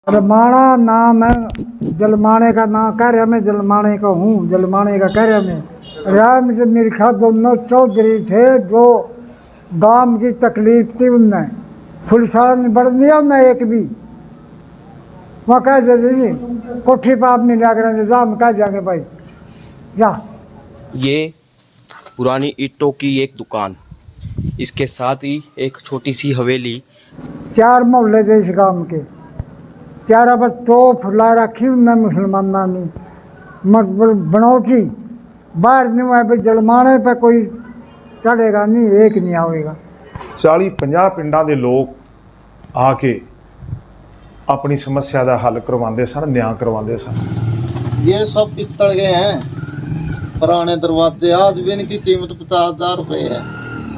जलमाना नाम है। जलमाने का नाम कह रहा मैं जलमाने का हूँ, जलमाने का कह रहा मैं। राम जी मेरे ख्याल दोनों चौधरी थे जो गांव की तकलीफ थी उनमें फुलसाड़ा नहीं बढ़ दिया उनमें एक भी। वहाँ कह दे कोठी पर आप नहीं लग रहे निजाम कह जाएंगे भाई या। ये पुरानी ईंटों की एक दुकान, इसके साथ ही एक छोटी सी हवेली। 4 मोहल्ले थे इस गांव के, 4 पर तोप ला रखी उनने मुसलमाना ने बनौटी बाहर नहीं हुआ भाई। जलमाने पे कोई चढ़ेगा नहीं, एक नहीं आएगा। 40-50 ਪਿੰਡਾਂ ਦੇ ਲੋਕ ਆ ਕੇ अपनी समस्या का हल करवाते सन, न्याय करवाते सन। ये सब पित्तल के हैं पुराने दरवाजे, आज भी इनकी कीमत 50,000 रुपये है।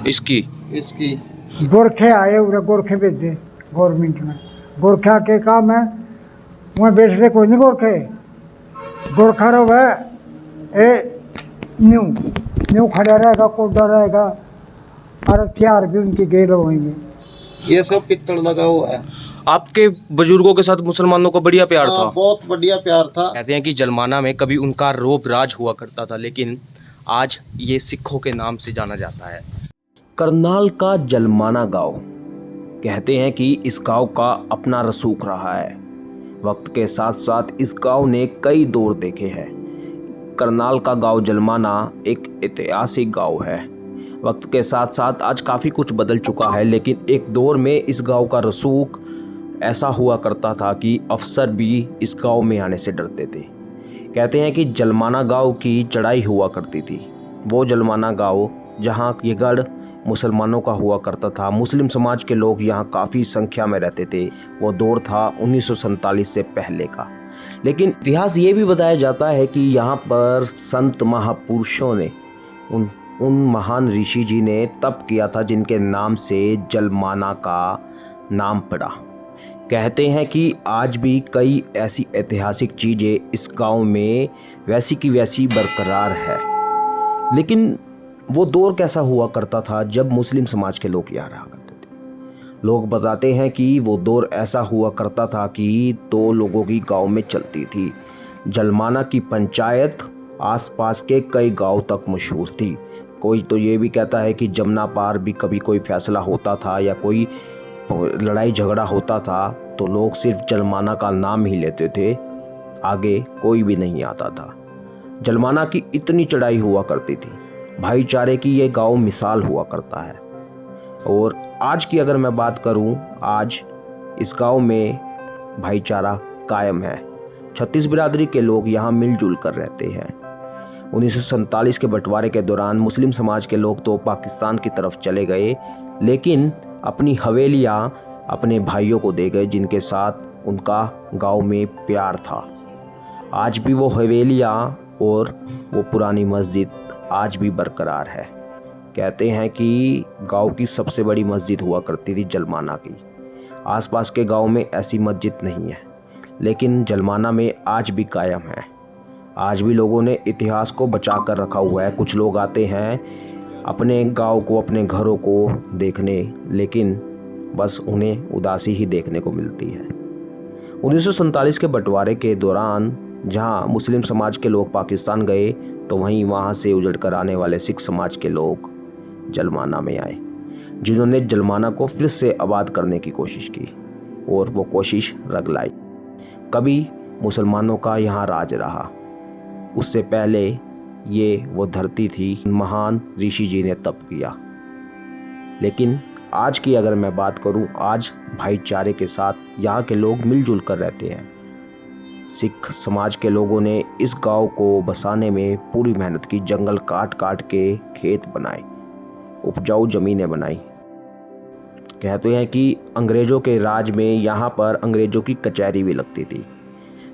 इसकी गोरखे आए उरे, गोरखे भेजे गवर्नमेंट में। गोरखा के काम है वहाँ बैठ रहे कोई नहीं गोरखे। गोरखा रो है ए न्यू खड़ा रहेगा, कोडा रहेगा और हथियार भी उनके गेल होंगे। ये सब पित्तल लगा हुआ है। आपके बुजुर्गों के साथ मुसलमानों का बढ़िया प्यार था। बहुत बढ़िया प्यार था। कहते हैं कि जलमाना में कभी उनका रोब राज हुआ करता था, लेकिन आज ये सिखों के नाम से जाना जाता है। करनाल का जलमाना गांव, कहते हैं कि इस गांव का अपना रसूख रहा है। वक्त के साथ साथ इस गांव ने कई दौर देखे हैं। करनाल का गांव जलमाना एक ऐतिहासिक गांव है। वक्त के साथ साथ आज काफ़ी कुछ बदल चुका है, लेकिन एक दौर में इस गांव का रसूख ऐसा हुआ करता था कि अफसर भी इस गांव में आने से डरते थे। कहते हैं कि जलमाना गांव की चढ़ाई हुआ करती थी। वो जलमाना गांव जहां ये गढ़ मुसलमानों का हुआ करता था। मुस्लिम समाज के लोग यहां काफ़ी संख्या में रहते थे। वो दौर था 1947 से पहले का। लेकिन इतिहास ये भी बताया जाता है कि यहाँ पर संत महापुरुषों ने उन महान ऋषि जी ने तप किया था, जिनके नाम से जलमाना का नाम पड़ा। कहते हैं कि आज भी कई ऐसी ऐतिहासिक चीज़ें इस गांव में वैसी की वैसी बरकरार है। लेकिन वो दौर कैसा हुआ करता था जब मुस्लिम समाज के लोग यहाँ रहा करते थे। लोग बताते हैं कि वो दौर ऐसा हुआ करता था कि 2 लोगों की गांव में चलती थी। जलमाना की पंचायत आसपास के कई गांव तक मशहूर थी। कोई तो ये भी कहता है कि जमुना पार भी कभी कोई फैसला होता था या कोई लड़ाई झगड़ा होता था तो लोग सिर्फ जलमाना का नाम ही लेते थे, आगे कोई भी नहीं आता था। जलमाना की इतनी चढ़ाई हुआ करती थी। भाईचारे की ये गांव मिसाल हुआ करता है। और आज की अगर मैं बात करूं, आज इस गांव में भाईचारा कायम है। 36 बिरादरी के लोग यहाँ मिलजुल कर रहते हैं। 1947 के बंटवारे के दौरान मुस्लिम समाज के लोग तो पाकिस्तान की तरफ चले गए, लेकिन अपनी हवेलियाँ अपने भाइयों को दे गए, जिनके साथ उनका गांव में प्यार था। आज भी वो हवेलियाँ और वो पुरानी मस्जिद आज भी बरकरार है। कहते हैं कि गांव की सबसे बड़ी मस्जिद हुआ करती थी जलमाना की। आसपास के गांव में ऐसी मस्जिद नहीं है, लेकिन जलमाना में आज भी कायम है। आज भी लोगों ने इतिहास को बचा कर रखा हुआ है। कुछ लोग आते हैं अपने गांव को, अपने घरों को देखने, लेकिन बस उन्हें उदासी ही देखने को मिलती है। 1947 के बंटवारे के दौरान जहां मुस्लिम समाज के लोग पाकिस्तान गए, तो वहीं वहां से उजड़ कर आने वाले सिख समाज के लोग जलमाना में आए, जिन्होंने जलमाना को फिर से आबाद करने की कोशिश की और वो कोशिश रंग लाई। कभी मुसलमानों का यहाँ राज रहा, उससे पहले ये वो धरती थी महान ऋषि जी ने तप किया। लेकिन आज की अगर मैं बात करूं, आज भाईचारे के साथ यहाँ के लोग मिलजुल कर रहते हैं। सिख समाज के लोगों ने इस गांव को बसाने में पूरी मेहनत की। जंगल काट काट के खेत बनाए, उपजाऊ ज़मीनें बनाई। कहते हैं कि अंग्रेज़ों के राज में यहाँ पर अंग्रेज़ों की कचहरी भी लगती थी।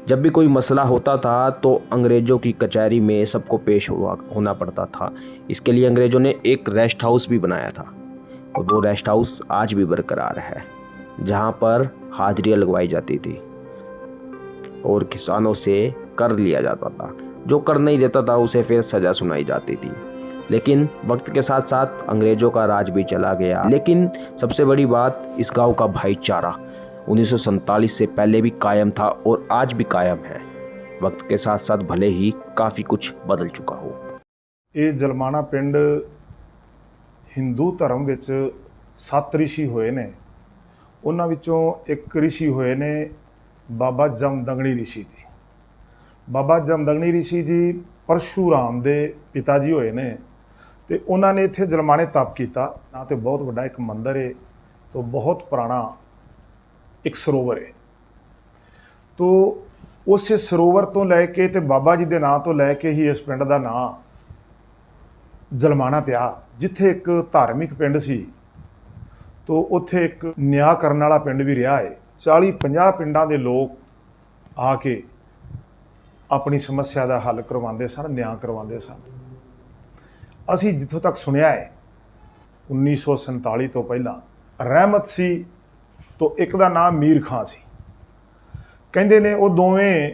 जब भी कोई मसला होता था तो अंग्रेज़ों की कचहरी में सबको पेश होना पड़ता था। इसके लिए अंग्रेज़ों ने एक रेस्ट हाउस भी बनाया था, और वो रेस्ट हाउस आज भी बरकरार है, जहाँ पर हाजिरियाँ लगवाई जाती थी और किसानों से कर लिया जाता था। जो कर नहीं देता था उसे फिर सज़ा सुनाई जाती थी। लेकिन वक्त के साथ साथ अंग्रेज़ों का राज भी चला गया। लेकिन सबसे बड़ी बात इस गांव का भाईचारा। 1947 से पहले भी कायम था और आज भी कायम है। वक्त के साथ साथ भले ही काफ़ी कुछ बदल चुका हो। ਇਹ ਜਲਮਾਣਾ ਪਿੰਡ ਹਿੰਦੂ ਧਰਮ ਵਿੱਚ 7 ਰਿਸ਼ੀ ਹੋਏ ਨੇ। ਉਹਨਾਂ ਵਿੱਚੋਂ ਇੱਕ ਰਿਸ਼ੀ ਹੋਏ ਨੇ ਬਾਬਾ ਜਮਦਗਣੀ ਰਿਸ਼ੀ ਜੀ। ਬਾਬਾ ਜਮਦਗਣੀ ਰਿਸ਼ੀ ਜੀ ਪਰਸ਼ੂਰਾਮ ਦੇ ਪਿਤਾ ਜੀ ਹੋਏ ਨੇ ਤੇ ਉਹਨਾਂ ਨੇ ਇੱਥੇ ਜਲਮਾਣੇ ਤਪ ਕੀਤਾ। ਨਾ ਤੇ ਬਹੁਤ ਵੱਡਾ ਇੱਕ ਮੰਦਿਰ ਹੈ ਤੋਂ ਬਹੁਤ ਪੁਰਾਣਾ ਇੱਕ ਸਰੋਵਰ ਹੈ। ਤੋਂ ਉਸੇ ਸਰੋਵਰ ਤੋਂ ਲੈ ਕੇ ਤੇ ਬਾਬਾ ਜੀ ਦੇ ਨਾਂ ਤੋਂ ਲੈ ਕੇ ਹੀ ਇਸ ਪਿੰਡ ਦਾ ਨਾਂ ਜਲਮਾਣਾ ਪਿਆ। ਜਿੱਥੇ ਇੱਕ ਧਾਰਮਿਕ ਪਿੰਡ ਸੀ ਤੋਂ ਉੱਥੇ ਇੱਕ ਨਿਆਂ ਕਰਨ ਵਾਲਾ ਪਿੰਡ ਵੀ ਰਿਹਾ ਹੈ। 40-50 ਪਿੰਡਾਂ ਦੇ ਲੋਕ ਆ ਕੇ ਆਪਣੀ ਸਮੱਸਿਆ ਦਾ ਹੱਲ ਕਰਵਾਉਂਦੇ ਸਨ, ਨਿਆਂ ਕਰਵਾਉਂਦੇ ਸਨ। ਅਸੀਂ ਜਿੱਥੋਂ ਤੱਕ ਸੁਣਿਆ ਹੈ 1947 ਤੋਂ ਪਹਿਲਾਂ ਰਹਿਮਤ ਸੀ ਤੋਂ ਇੱਕ ਦਾ ਨਾਮ ਮੀਰ ਖਾਂ ਸੀ। ਕਹਿੰਦੇ ਨੇ ਉਹ ਦੋਵੇਂ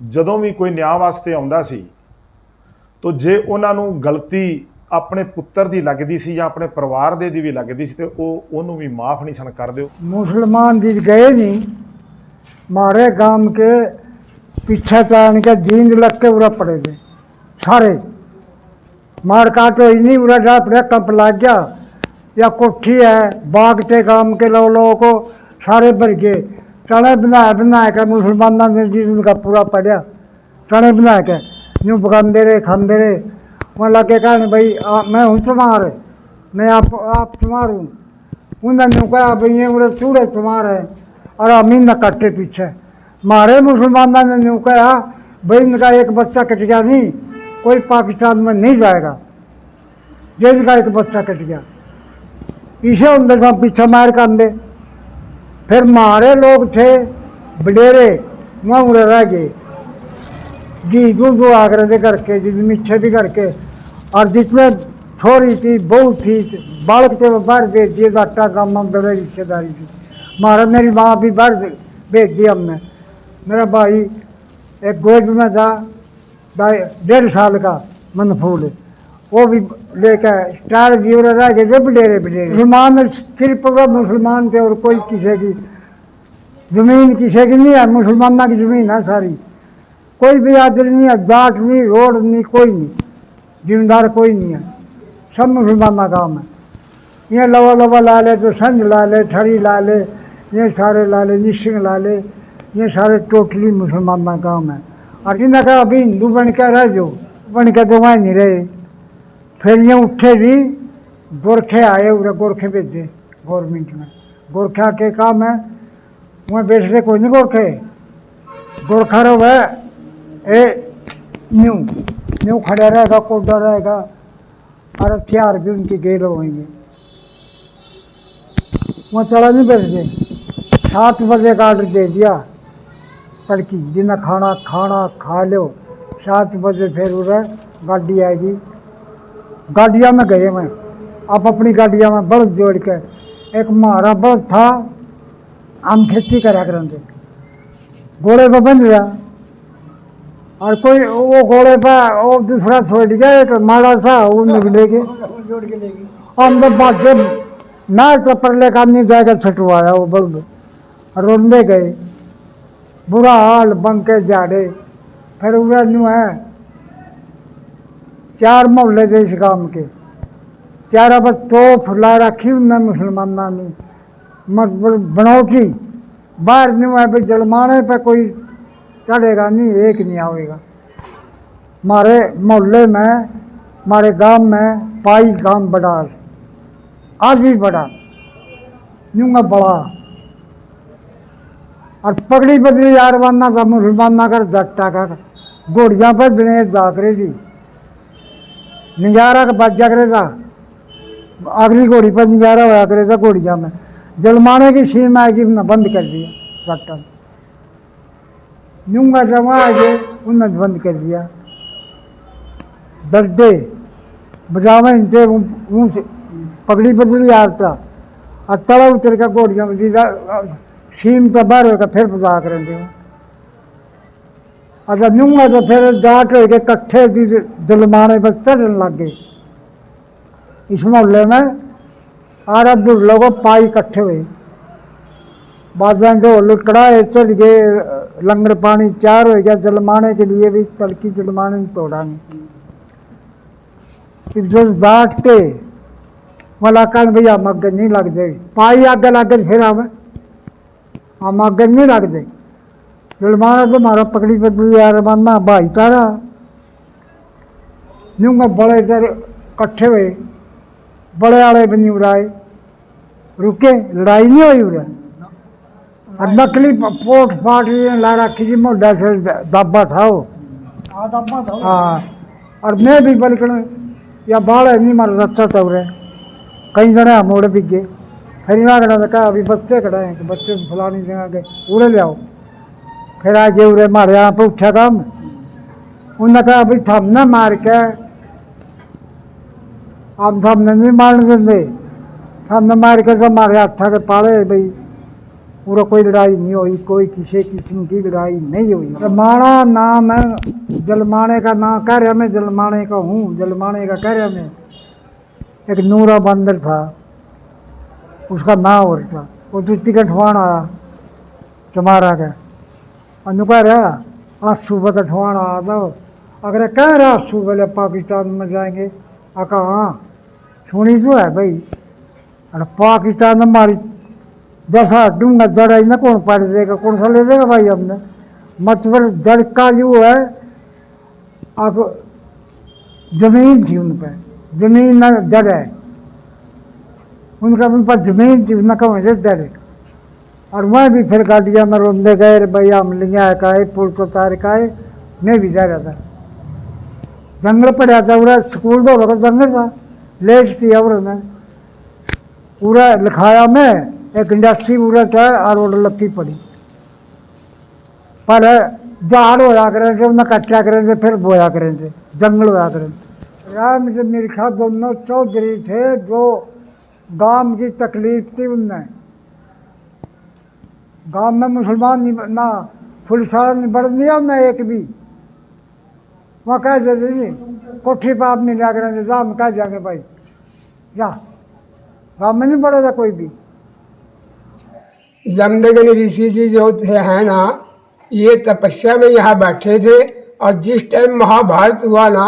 ਜਦੋਂ ਵੀ ਕੋਈ ਨਿਆਂ ਵਾਸਤੇ ਆਉਂਦਾ ਸੀ तो जे उन्होंने गलती अपने पुत्र की लगती सी या अपने परिवार दे दी भी लगती सी तो उन्होंने भी माफ़ नहीं सन कर दो। मुसलमान जी गए नहीं, हमारे गांव के पीछे चान के जींद लग के उरा पड़े थे सारे। मार काट हुई नहीं, उरा जा पड़े कंप लग गया या कोठी है बागटे गांव के लोगों को सारे भर गए। चने बना के मुसलमानों ने जींद का पूरा पड़ा चने बना के यूँ पकाते रहे खाते रहे। वहाँ लगे कहने भाई मैं हूँ तुम्हारे, मैं आप तुम्हार हूँ। उन्होंने यूँ कहा भाई ये उरे चूड़े तुम्हार है और हम न कट्टे पीछे। मारे मुसलमानों ने यूँ कहा भाई इनका एक बच्चा कट गया नहीं, कोई पाकिस्तान में नहीं जाएगा, जेल का एक बच्चा कट गया। इसे उनके साथ पीछे मार कर दे। फिर मारे लोग थे बडेरे वहाँ उड़े रह गए जी दूध आगरे दे करके जी मीठे भी करके। और जितने थोड़ी थी बहुत थी बालक थे वो बाहर भेज दिए। आटा काम हम बड़े रिश्तेदारी थी हमारा, मेरी माँ भी बाहर भेज दी हमने। मेरा भाई एक गोद में था 1.5 साल का मनफूल, वो भी लेकर स्टार जी और रह गए थे बडेरे बडेरे। मुसलमान सिर्फ वो मुसलमान थे और कोई किसी की ज़मीन किसी की नहीं है, मुसलमानों की ज़मीन है सारी। कोई भी आदमी नहीं है, जाट नहीं, रोड नहीं, कोई नहीं, जिम्मेदार कोई नहीं है, सब मुसलमाना काम है। ये लवा लवा ला ले तो संज ला ले, ठड़ी ला ले, ये सारे ला ले, निशिंग ला ले, ये सारे टोटली मुसलमाना काम है। और इन्हें कहा अभी हिंदू बन के रह जो, बन के तो वहाँ नहीं रहे। फिर ये उठे भी गोरखे आए, उरे गोरखे भेजे गवर्नमेंट में। गोरखा के काम है वहाँ बेच रहे कोई नहीं गोरखे। गोरखा रो है ए न्यू न्यू खड़ा रहेगा, कोडा रहेगा और हथियार भी उनके गेल होंगे। वहाँ चला नहीं बैठते। 7 बजे का ऑर्डर दे दिया तड़की, जिन्हें खाना खा लो। 7 बजे फिर उधर गाड़ी आएगी। गाड़िया में गए मैं, आप अपनी गाड़िया में बल्द जोड़ के। एक हमारा बल्द था, हम खेती करा करते, घोड़े पर बंध गया और कोई वो घोड़े पर वो दूसरा छोड़ गया एक माड़ा सा, वो निकले के हम तो बात मैं तो परले का नहीं जाएगा छटवाया वो बल्द। रोंदे गए, बुरा हाल बन के जाड़े। फिर उधर न्यू है 4 मोहल्ले थे इस गाँव के, 4 पर तोप ला रखी उन्हें मुसलमाना ने बनौटी। बाहर न्यू है भाई जलमाने पे कोई चढ़ेगा नहीं, एक नहीं आएगा। हमारे मोहल्ले में, हमारे गांव में पाई गांव बड़ा, आज भी बड़ा यूँगा बड़ा। और पगड़ी बदली यारवाना का मुसलमाना का जट्टा का घोड़िया पर दिने जाकरे जी नजारा का बजा करे था। अगली घोड़ी पर नजारा होया करे था घोड़िया में। जलमाने की सीम आएगी उन्हें बंद कर दिया जट्टा, यूँगा जमा आगे उन्हें बंद कर दिया। डरते बजावे इनसे पगड़ी बदली आता और तला उतर का घोड़िया में सीम तो बाहर होगा फिर बजा करेंगे। अच्छा न्यूंगा तो फिर जाट हो गए कट्ठे जलमाने पर चढ़ने लग गए। इस मोहल्ले में 8 लोगों पाई इकट्ठे हुए बाजा ढोल कड़ाए चल गए, लंगर पानी चार हो गया, जलमाने के लिए भी तलकी जलमाने में तोड़ा नहीं। फिर जो दाट के वाला कल भैया मगन नहीं लग जाए, पाई आगे लग गई, फिर आवे हम मगन नहीं लग जाए। जलमाना तो हमारा पकड़ी बदली यार बनना भाई तारा न्यू में बड़े इधर इकट्ठे हुए, बड़े वाले बनी उड़ाए, रुके, लड़ाई नहीं हुई उड़ा, और नकली पोट फाट ला रखी जी, मोटा से दब्बा था वो। हाँ, और मैं भी बलकण या बाल नहीं मार रखा था उरे, कई जने मोड़ भी गए, फिर यहाँ खड़ा कहा अभी बच्चे खड़े हैं, बच्चे फलानी जगह गए, उड़े ले आओ। फिर आज उरे मारे यहाँ पे उठा काम, उन्हें कहा अभी थमने मार के हम थमने नहीं मारने देंगे, थमने मार के तो मारे हाथा के पाले भाई, पूरा कोई लड़ाई नहीं हुई, कोई किसी किस्म की लड़ाई नहीं हुई। जलमाना नाम है, जलमाने का नाम कह रहे मैं जलमाने का हूँ, जलमाने का कह रहे मैं। एक नूरा बंदर था, उसका नाम और था, वो जुत्ती का ठवान आया तुम्हारा का, अनु कह रहा आज सुबह का ठवान आया था, अगर कह रहा सुबह पाकिस्तान में जाएंगे, आका हाँ सुनी तो है भाई, और पाकिस्तान में हमारी दशा डूंगा जड़ाई ना कौन पड़ देगा, कौन सा ले देगा भाई हमने, मतलब जड़ का जो है अब जमीन थी उन पर, जमीन न जड़ है उनका, उन पर जमीन थी न कहूँ जड़ है। और मैं भी फिर गाड़िया में रोंदे गए भाई हम लिया का है, पुलिस उतार का है, मैं भी जा रहा था, जंगल पड़ा था पूरा, स्कूल तो लगा जंगल था, लेट थी और मैं पूरा लिखाया मैं एक इंडस्ट्री पूरा था, और वो लत्ती पड़ी पर झाड़ होया करें थे, उन्हें कट्टा करें थे, फिर बोया करें थे, जंगल होया करें थे। राम से मेरे ख्याल दोनों चौधरी थे, जो गांव की तकलीफ थी उनमें, गांव में मुसलमान नहीं ना पुलिस वाला नहीं बढ़ दिया उन्हें एक भी, वहाँ कह देते जी कोठी पर आप नहीं लिया करें, जा हम कह जाएंगे भाई जा, गाँव में नहीं बढ़ेगा कोई भी। जमदग्नि ऋषि जी जो थे हैं ना, ये तपस्या में यहाँ बैठे थे, और जिस टाइम महाभारत हुआ ना,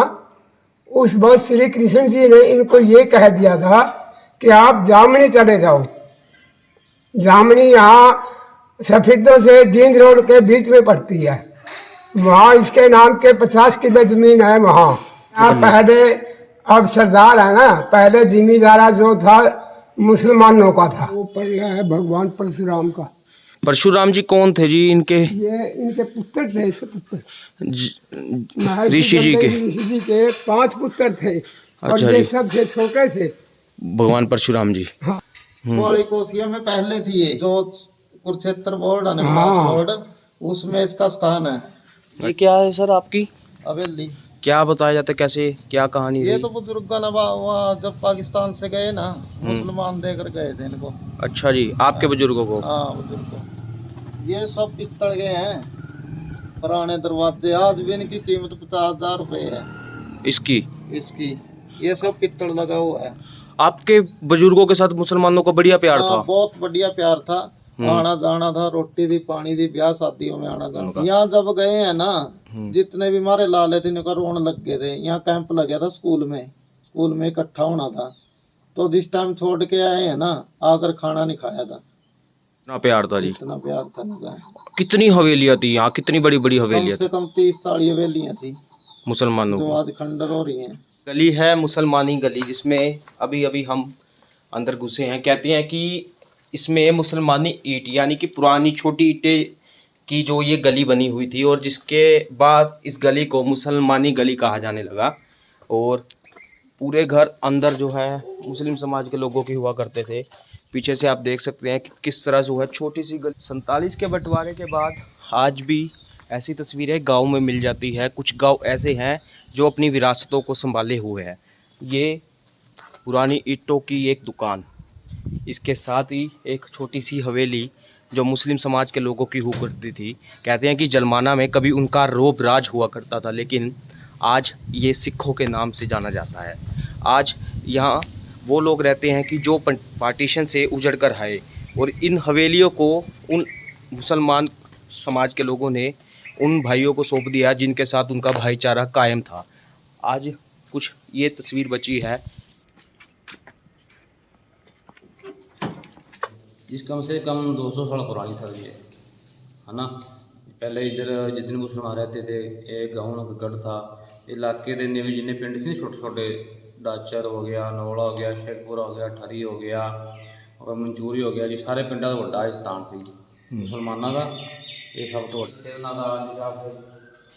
उस वक्त श्री कृष्ण जी ने इनको ये कह दिया था कि आप जामनी चले जाओ। जामनी यहाँ सफेदों से जींद रोड के बीच में पड़ती है, वहाँ इसके नाम के 50 किलो जमीन है वहाँ। यहाँ पहले अब सरदार है ना, पहले जिम्मेदारा जो था मुसलमानों का था, वो पड़ गया है भगवान परशुराम का। परशुराम जी कौन थे जी? इनके ये इनके पुत्र थे, पुत्र ऋषि जी के, ऋषि जी के 5 पुत्र थे, और अच्छा ये जी। सबसे छोटे थे भगवान परशुराम जी। 16 कोसिया में पहले थी ये, जो कुरुक्षेत्र बोर्ड है ना, बोर्ड, उसमें इसका स्थान है। ये क्या है सर आपकी हवेली क्या बताया जाता है, कैसे क्या कहानी ये रही? तो बुजुर्गों ने वहाँ जब पाकिस्तान से गए ना, मुसलमान देकर गए थे इनको। अच्छा जी, आपके बुजुर्गों को? हाँ बुजुर्गों, ये सब पित्तल के हैं पुराने दरवाजे, आज भी इनकी कीमत 50,000 रुपए है इसकी? इसकी, ये सब पित्तल लगा हुआ है। आपके बुजुर्गों के साथ मुसलमानों का बढ़िया प्यार था? बहुत बढ़िया प्यार था, आना जाना था, रोटी दी पानी दी, ब्याह शादियों में आना जाना। यहाँ जब गए हैं ना, जितने भी हमारे लाले थे इनका रोन लग गए थे। यहाँ कैंप लग गया था स्कूल में इकट्ठा होना था, तो जिस टाइम छोड़ के आए हैं ना, आकर खाना नहीं खाया था, इतना प्यार था जी? इतना प्यार था ना। कितनी हवेलियाँ थी यहाँ, कितनी बड़ी बड़ी कम हवेलियाँ से कम 30-40 हवेलियाँ थी मुसलमानों जो की? आज खंडर हो रही हैं। गली है मुसलमानी गली, जिसमें अभी अभी हम अंदर घुसे हैं। कहते हैं कि इसमें मुसलमानी ईंट यानी कि पुरानी छोटी ईंटें की जो ये गली बनी हुई थी, और जिसके बाद इस गली को मुसलमानी गली कहा जाने लगा। और पूरे घर अंदर जो है मुस्लिम समाज के लोगों के हुआ करते थे। पीछे से आप देख सकते हैं कि किस तरह जो है छोटी सी गली। 47 के बंटवारे के बाद आज भी ऐसी तस्वीरें गांव में मिल जाती है। कुछ गांव ऐसे हैं जो अपनी विरासतों को संभाले हुए हैं। ये पुरानी ईंटों की एक दुकान, इसके साथ ही एक छोटी सी हवेली जो मुस्लिम समाज के लोगों की हुआ करती थी। कहते हैं कि जलमाना में कभी उनका रोब राज हुआ करता था, लेकिन आज ये सिखों के नाम से जाना जाता है। आज यहाँ वो लोग रहते हैं कि जो पार्टीशन से उजड़ कर आए, और इन हवेलियों को उन मुसलमान समाज के लोगों ने उन भाइयों को सौंप दिया जिनके साथ उनका भाईचारा कायम था। आज कुछ ये तस्वीर बची है। जिस कम से कम 200 साल पुरानी सर ये है ना। पहले इधर जितने मुसलमान रहते थे, एक गाँव गढ़ था, इलाके के नेवे जिन्हें पिंड से छोटे छोटे डाचर हो गया, नौला हो गया, शेखपुरा हो गया, ठरी हो गया और मंचूरी हो गया जी, सारे पिंडा का बड़ा स्थान से मुसलमानों का। ये सब तो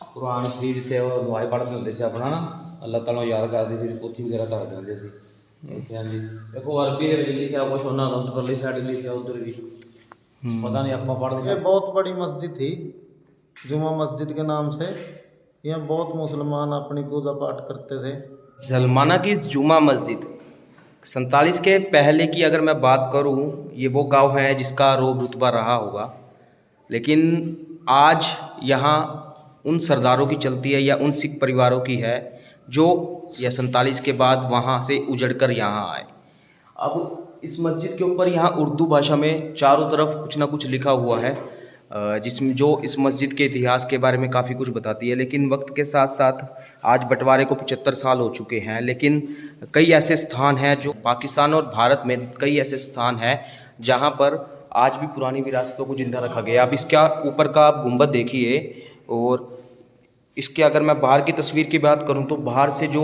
कुरान शरीफ थे वो दुआएं पढ़ते होंगे से अपना ना, अल्लाह ताला याद करते थे, पोथी वगैरह कर देंगे थे। हाँ जी, देखो अरबी लिखा कुछ उन्होंने उधर परली साइड लिखा, उधर भी पता नहीं आपको पढ़। ये बहुत बड़ी मस्जिद थी, जुमा मस्जिद के नाम से। यहाँ बहुत मुसलमान अपनी पूजा पाठ करते थे। जलमाना की जुमा मस्जिद 47 के पहले की अगर मैं बात करूं, ये वो गांव है जिसका रोब रुतबा रहा होगा, लेकिन आज यहाँ उन सरदारों की चलती है या उन सिख परिवारों की है जो या 47 के बाद वहाँ से उजड़कर यहाँ आए। अब इस मस्जिद के ऊपर यहाँ उर्दू भाषा में चारों तरफ कुछ ना कुछ लिखा हुआ है, जिसमें जो इस मस्जिद के इतिहास के बारे में काफ़ी कुछ बताती है। लेकिन वक्त के साथ साथ आज बंटवारे को 75 साल हो चुके हैं, लेकिन कई ऐसे स्थान हैं जो पाकिस्तान और भारत में कई ऐसे स्थान हैं जहाँ पर आज भी पुरानी विरासतों को जिंदा रखा गया। अब इसके ऊपर का आप गुंबद देखिए, और इसके अगर मैं बाहर की तस्वीर की बात करूं तो बाहर से जो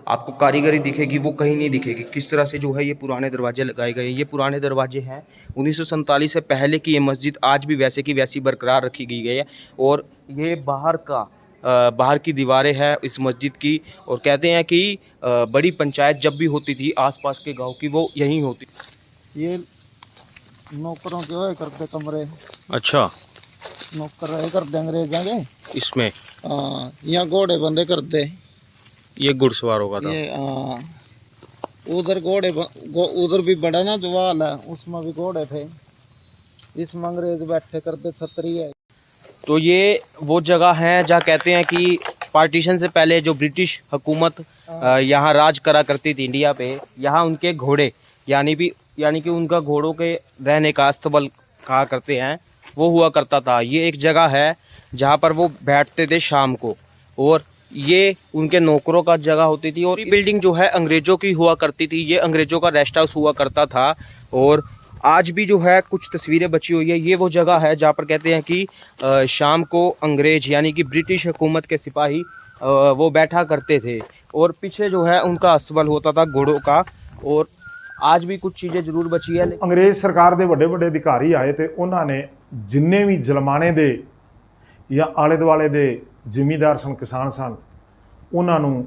आपको कारीगरी दिखेगी वो कहीं नहीं दिखेगी। किस तरह से जो है ये पुराने दरवाजे लगाए गए, ये पुराने दरवाजे हैं 1947 से पहले की। ये मस्जिद आज भी वैसे की वैसी बरकरार रखी गई है, और ये बाहर की दीवारें हैं इस मस्जिद की। और कहते हैं कि बड़ी पंचायत जब भी होती थी आसपास के गाँव की, वो यहीं होती। ये नौकरों के हुए करते कमरे। अच्छा, नौकर रहे करते अंग्रेजों के इसमें यहाँ घोड़े बंदे करते। ये घुड़सवार होगा था। ये उधर घोड़े उधर भी बड़ा ना जवाल है, उसमें भी घोड़े थे। इसमें अंग्रेज बैठे करते, छतरी है। तो ये वो जगह है जहाँ कहते हैं कि पार्टीशन से पहले जो ब्रिटिश हुकूमत यहाँ राज करा करती थी इंडिया पे, यहाँ उनके घोड़े यानी कि उनका घोड़ों के रहने का अस्तबल कहा करते हैं, वो हुआ करता था। ये एक जगह है जहाँ पर वो बैठते थे शाम को, और ये उनके नौकरों का जगह होती थी। और ये बिल्डिंग जो है अंग्रेज़ों की हुआ करती थी, ये अंग्रेज़ों का रेस्ट हाउस हुआ करता था। और आज भी जो है कुछ तस्वीरें बची हुई है। ये वो जगह है जहाँ पर कहते हैं कि शाम को अंग्रेज यानी कि ब्रिटिश हुकूमत के सिपाही वो बैठा करते थे, और पीछे जो है उनका अस्तबल होता था घोड़ों का। और आज भी कुछ चीज़ें जरूर बची है। अंग्रेज सरकार ਦੇ ਵੱਡੇ ਵੱਡੇ ਅਧਿਕਾਰੀ ਆਏ ਤੇ ਉਹਨਾਂ ਨੇ ਜਿੰਨੇ ਵੀ ਜਲਮਾਣੇ ਦੇ ਜਾਂ ਆਲੇ ਦੁਆਲੇ ਦੇ ਜ਼ਿਮੀਂਦਾਰ ਸਨ, ਕਿਸਾਨ ਸਨ, ਉਹਨਾਂ ਨੂੰ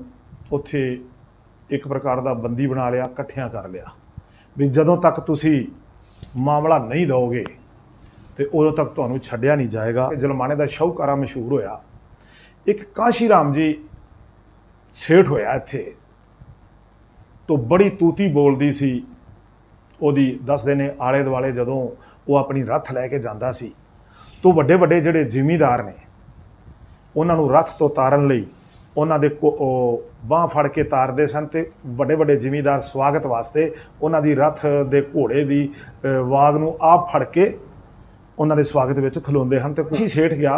ਉੱਥੇ ਇੱਕ ਪ੍ਰਕਾਰ ਦਾ ਬੰਦੀ ਬਣਾ ਲਿਆ, ਇਕੱਠਿਆਂ ਕਰ ਲਿਆ ਵੀ ਜਦੋਂ ਤੱਕ ਤੁਸੀਂ ਮਾਮਲਾ ਨਹੀਂ ਦਿਓਗੇ ਤੇ ਉਦੋਂ ਤੱਕ ਤੁਹਾਨੂੰ ਛੱਡਿਆ ਨਹੀਂ ਜਾਏਗਾ। ਜਲਮਾਣੇ ਦਾ ਸ਼ਾਹੂਕਾਰਾ ਮਸ਼ਹੂਰ ਹੋਇਆ। ਇੱਕ ਕਾਸ਼ੀ ਰਾਮ ਜੀ ਸੇਠ ਹੋਇਆ ਇੱਥੇ, तो बड़ी तूती बोलती सी ਉਹਦੀ। ਦੱਸਦੇ ਨੇ ਆਲੇ ਦੁਆਲੇ ਜਦੋਂ ਉਹ ਆਪਣੀ ਰੱਥ ਲੈ ਕੇ ਜਾਂਦਾ ਸੀ तो ਵੱਡੇ ਵੱਡੇ ਜਿਹੜੇ ਜ਼ਿਮੀਂਦਾਰ ਨੇ ਉਹਨਾਂ ਨੂੰ ਰੱਥ ਤੋਂ ਤਾਰਨ ਲਈ ਉਹਨਾਂ ਦੇ ਬਾਂਹ ਫੜ ਕੇ ਤਾਰਦੇ ਸਨ, ਤੇ ਵੱਡੇ ਵੱਡੇ ਜ਼ਿਮੀਂਦਾਰ ਸਵਾਗਤ ਵਾਸਤੇ ਉਹਨਾਂ ਦੀ ਰੱਥ ਦੇ ਘੋੜੇ ਦੀ ਵਾਗ ਨੂੰ ਆਪ ਫੜ ਕੇ ਉਹਨਾਂ ਦੇ ਸਵਾਗਤ ਵਿੱਚ ਖਲੋਂਦੇ ਹਨ। ਤੇ ਕੁਛ ਸੇਠ ਗਿਆ,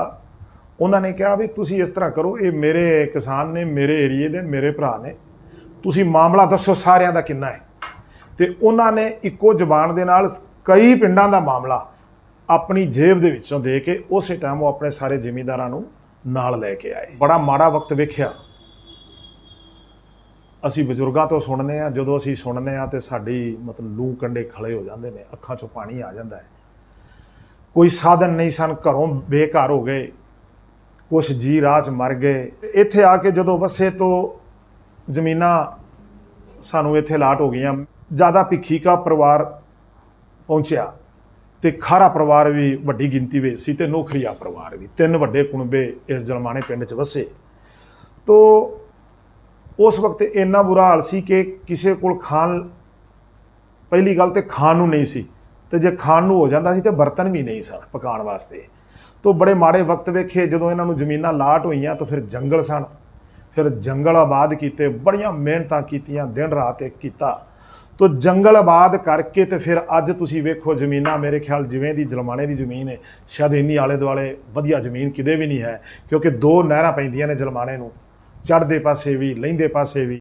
ਉਹਨਾਂ ਨੇ ਕਿਹਾ ਵੀ ਤੁਸੀਂ ਇਸ ਤਰ੍ਹਾਂ ਕਰੋ, ਇਹ ਮੇਰੇ ਕਿਸਾਨ ਨੇ, ਮੇਰੇ ਏਰੀਏ ਦੇ ਮੇਰੇ ਭਰਾ ਨੇ, ਤੁਸੀਂ ਮਾਮਲਾ ਦੱਸੋ ਸਾਰਿਆਂ ਦਾ ਕਿੰਨਾ ਹੈ। ਤੇ ਉਹਨਾਂ ਨੇ ਇੱਕੋ ਜ਼ਬਾਨ ਦੇ ਨਾਲ ਕਈ ਪਿੰਡਾਂ ਦਾ ਮਾਮਲਾ ਆਪਣੀ ਜੇਬ ਦੇ ਵਿੱਚੋਂ ਦੇ ਕੇ ਉਸੇ ਟਾਈਮ ਉਹ ਆਪਣੇ ਸਾਰੇ ਜ਼ਿਮੀਂਦਾਰਾਂ ਨੂੰ ਨਾਲ ਲੈ ਕੇ ਆਏ। ਬੜਾ ਮਾੜਾ ਵਕਤ ਵੇਖਿਆ। ਅਸੀਂ ਬਜ਼ੁਰਗਾਂ ਤੋਂ ਸੁਣਦੇ ਹਾਂ, ਜਦੋਂ ਅਸੀਂ ਸੁਣਦੇ ਹਾਂ ਤੇ ਸਾਡੀ ਮਤਲਬ ਲੂ ਕੰਡੇ ਖੜੇ ਹੋ ਜਾਂਦੇ ਨੇ, ਅੱਖਾਂ 'ਚੋਂ ਪਾਣੀ ਆ ਜਾਂਦਾ ਹੈ। ਕੋਈ ਸਾਧਨ ਨਹੀਂ ਸਨ, ਘਰੋਂ ਬੇਘਰ ਹੋ ਗਏ, ਕੁਛ ਜੀ ਰਾਹ 'ਚ ਮਰ ਗਏ। ਇੱਥੇ ਆ ਕੇ ਜਦੋਂ ਵਸੇ ਤੋਂ ਜ਼ਮੀਨਾਂ ਸਾਨੂੰ ਇੱਥੇ ਲਾਟ ਹੋ ਗਈਆਂ। ਜ਼ਿਆਦਾ ਭਿੱਖੀ ਕਾ ਪਰਿਵਾਰ ਪਹੁੰਚਿਆ ਤੇ ਖਾਰਾ ਪਰਿਵਾਰ ਵੀ ਵੱਡੀ ਗਿਣਤੀ ਵਿੱਚ ਸੀ, ਤੇ ਨੌਕਰੀਆ ਪਰਿਵਾਰ ਵੀ। 3 ਵੱਡੇ ਕੁਣਬੇ ਇਸ ਜਲਮਾਣੇ ਪਿੰਡ 'ਚ ਵਸੇ। ਤੋ ਉਸ ਵਕਤ ਇੰਨਾ ਬੁਰਾ ਹਾਲ ਸੀ ਕਿ ਕਿਸੇ ਕੋਲ ਖਾਣ, ਪਹਿਲੀ ਗੱਲ ਤੇ ਖਾਣ ਨੂੰ ਨਹੀਂ ਸੀ, ਤੇ ਜੇ ਖਾਣ ਨੂੰ ਹੋ ਜਾਂਦਾ ਸੀ ਤੇ ਬਰਤਨ ਵੀ ਨਹੀਂ ਸਨ ਪਕਾਉਣ ਵਾਸਤੇ। ਤੋ ਬੜੇ ਮਾੜੇ ਵਕਤ ਵੇਖੇ। ਜਦੋਂ ਇਹਨਾਂ ਨੂੰ ਜ਼ਮੀਨਾਂ ਲਾਟ ਹੋਈਆਂ ਤਾਂ ਫਿਰ ਜੰਗਲ ਸਨ, ਫਿਰ ਜੰਗਲ ਆਬਾਦ ਕੀਤੇ, ਬੜੀਆਂ ਮਿਹਨਤਾਂ ਕੀਤੀਆਂ, ਦਿਨ ਰਾਤ ਇੱਕ ਕੀਤਾ। ਤੋ ਜੰਗਲ ਆਬਾਦ ਕਰਕੇ ਤੇ ਫਿਰ ਅੱਜ ਤੁਸੀਂ ਵੇਖੋ ਜ਼ਮੀਨਾਂ, ਮੇਰੇ ਖਿਆਲ ਜਿਵੇਂ ਦੀ ਜਲਮਾਣੇ ਦੀ ਜ਼ਮੀਨ ਹੈ, ਸ਼ਾਇਦ ਇੰਨੀ ਆਲੇ ਦੁਆਲੇ ਵਧੀਆ ਜ਼ਮੀਨ ਕਿਤੇ ਵੀ ਨਹੀਂ ਹੈ, ਕਿਉਂਕਿ 2 ਨਹਿਰਾਂ ਪੈਂਦੀਆਂ ਨੇ ਜਲਮਾਣੇ ਨੂੰ, ਚੜ੍ਹਦੇ ਪਾਸੇ ਵੀ ਲਹਿੰਦੇ ਪਾਸੇ ਵੀ।